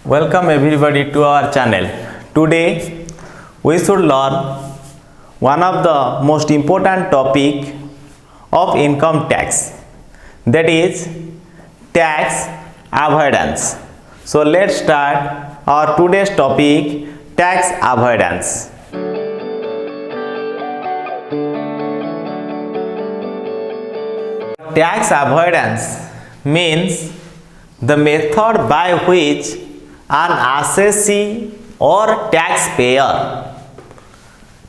Welcome everybody to our channel. Today we should learn one of the most important topic of income tax, that is tax avoidance. So let's start our today's topic, tax avoidance. Tax avoidance means the method by which an assessee or taxpayer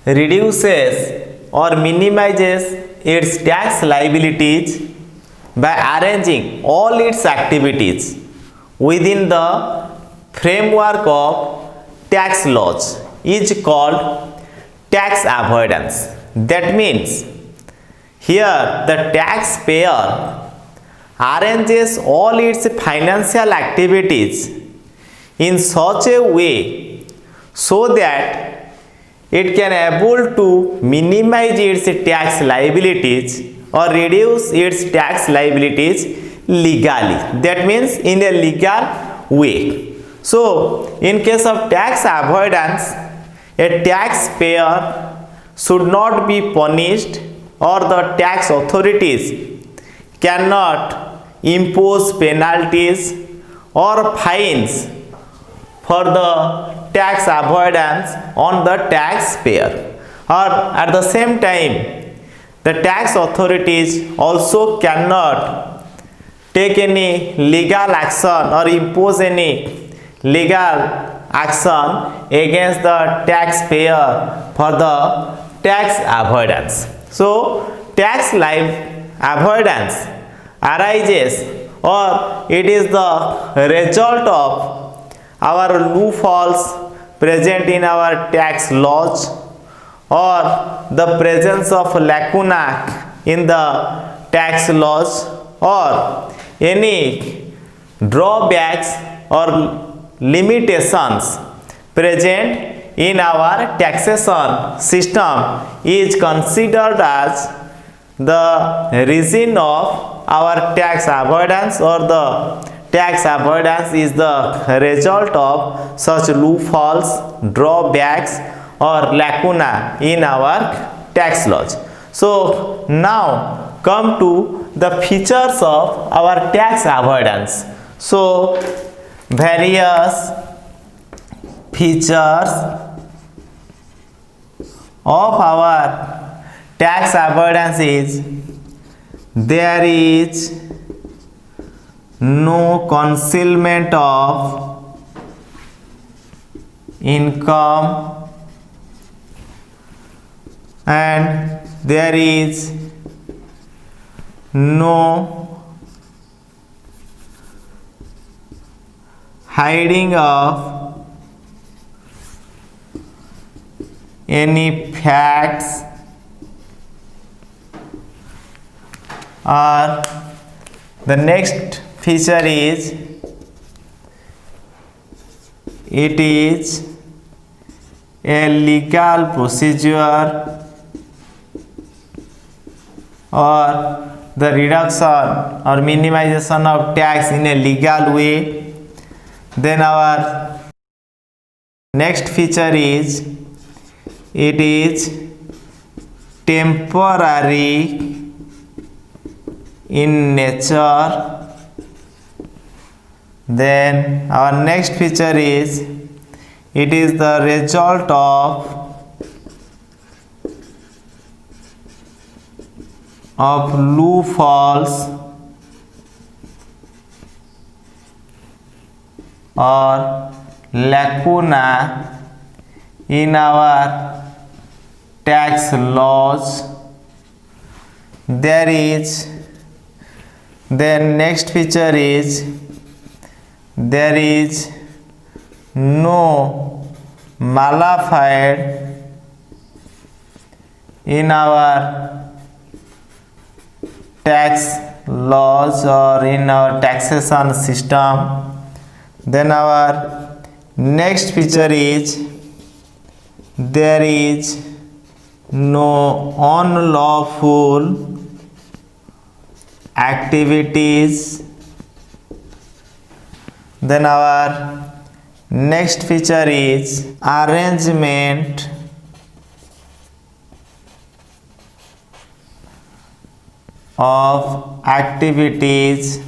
reduces or minimizes its tax liabilities by arranging all its activities within the framework of tax laws is called tax avoidance. That means here the taxpayer arranges all its financial activities in such a way so that it can able to minimize its tax liabilities or reduce its tax liabilities legally. That means in a legal way. So in case of tax avoidance, a taxpayer should not be punished or the tax authorities cannot impose penalties or fines for the tax avoidance on the taxpayer, or at the same time the tax authorities also cannot take any legal action or impose any legal action against the taxpayer for the tax avoidance. So tax avoidance arises, or it is the result of our loopholes present in our tax laws, or the presence of lacuna in the tax laws, or any drawbacks or limitations present in our taxation system is considered as the reason of our tax avoidance, or the tax avoidance is the result of such loopholes, drawbacks or lacuna in our tax laws. So now come to the features of our tax avoidance. So various features of our tax avoidance is: there is no concealment of income, and there is no hiding of any facts, or the next feature is it is a legal procedure, or the reduction or minimization of tax in a legal way. Then our next feature is it is temporary in nature. Then our next feature is it is the result of loopholes or lacuna in our tax laws. Then next feature is there is no malafide in our tax laws or in our taxation system. Then our next feature is there is no unlawful activities. Then our Next feature is arrangement of activities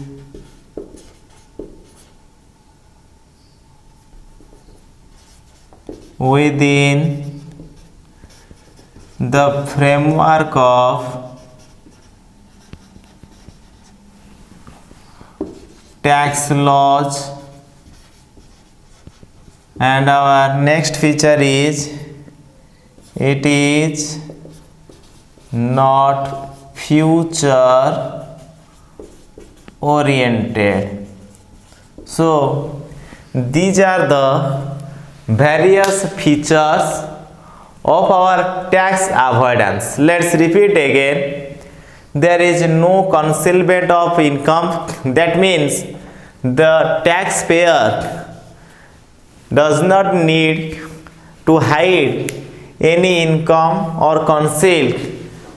within the framework of tax laws. And our next feature is it is not future oriented. So these are the various features of our tax avoidance. Let's repeat again. There is no concealment of income. That means the taxpayer does not need to hide any income or conceal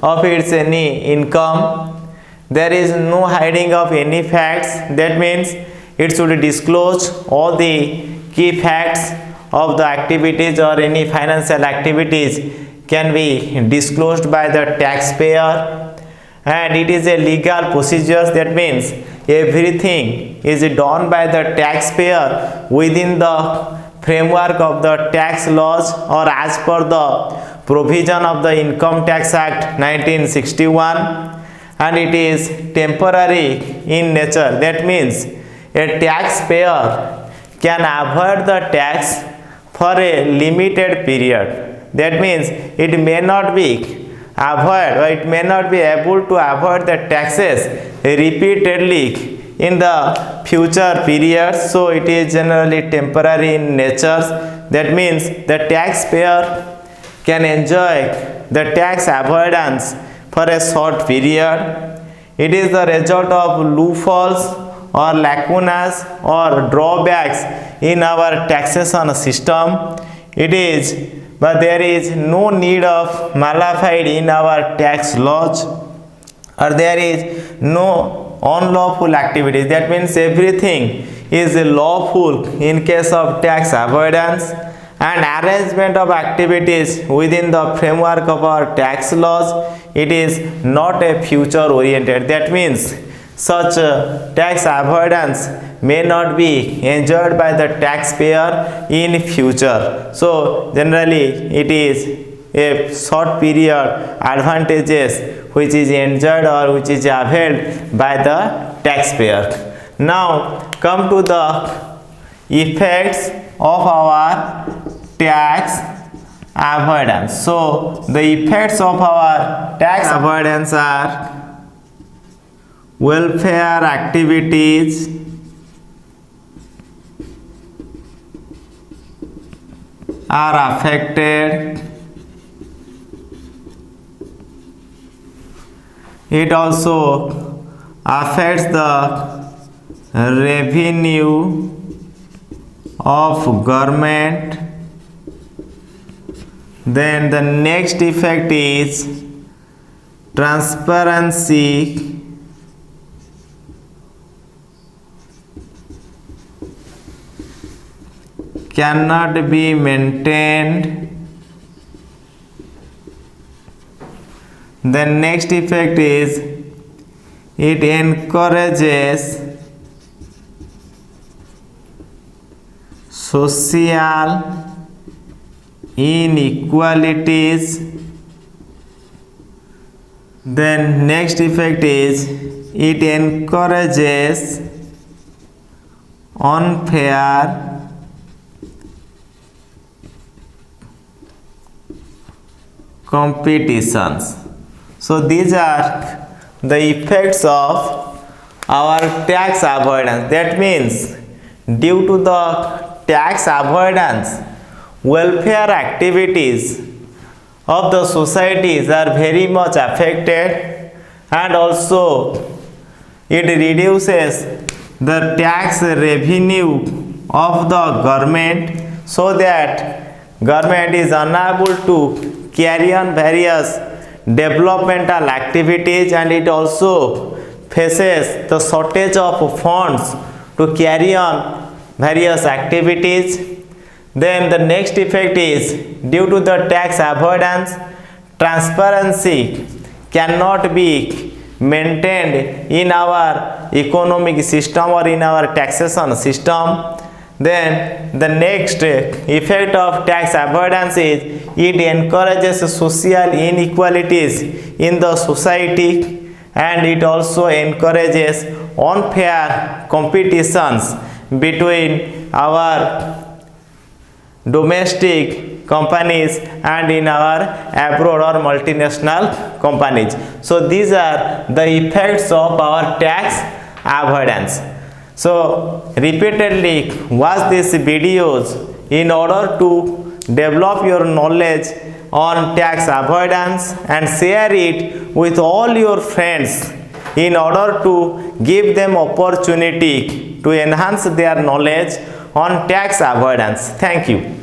of its any income. There is no hiding of any facts. That means it should disclose all the key facts of the activities or any financial activities can be disclosed by the taxpayer, and it is a legal procedure. That means everything is done by the taxpayer within the framework of the tax laws or as per the provision of the Income Tax Act 1961, and it is temporary in nature. That means a taxpayer can avoid the tax for a limited period. That means it may not be avoid or it may not be able to avoid the taxes repeatedly in the future periods, so it is generally temporary in nature. That means the taxpayer can enjoy the tax avoidance for a short period. It is the result of loopholes or lacunas or drawbacks in our taxation system. It is, but there is no need of malified in our tax laws, or there is no unlawful activities. That means everything is lawful in case of tax avoidance, and arrangement of activities within the framework of our tax laws, it is not a future oriented. That means such tax avoidance may not be enjoyed by the taxpayer in future. So generally it is a short period advantages which is enjoyed or which is availed by the taxpayer. Now come to the effects of our tax avoidance. So the effects of our tax avoidance are welfare activities, are affected. It also affects the revenue of government. Then the next effect is transparency cannot be maintained. The next effect is it encourages social inequalities. Then next effect is it encourages unfair competitions. So these are the effects of our tax avoidance. That means due to the tax avoidance, welfare activities of the societies are very much affected, and also it reduces the tax revenue of the government, so that government is unable to carry on various developmental activities, and it also faces the shortage of funds to carry on various activities. Then the next effect is due to the tax avoidance, transparency cannot be maintained in our economic system or in our taxation system. Then the next effect of tax avoidance is it encourages social inequalities in the society, and it also encourages unfair competitions between our domestic companies and in our abroad or multinational companies. So these are the effects of our tax avoidance. So repeatedly watch these videos in order to develop your knowledge on tax avoidance and share it with all your friends in order to give them opportunity to enhance their knowledge on tax avoidance. Thank you.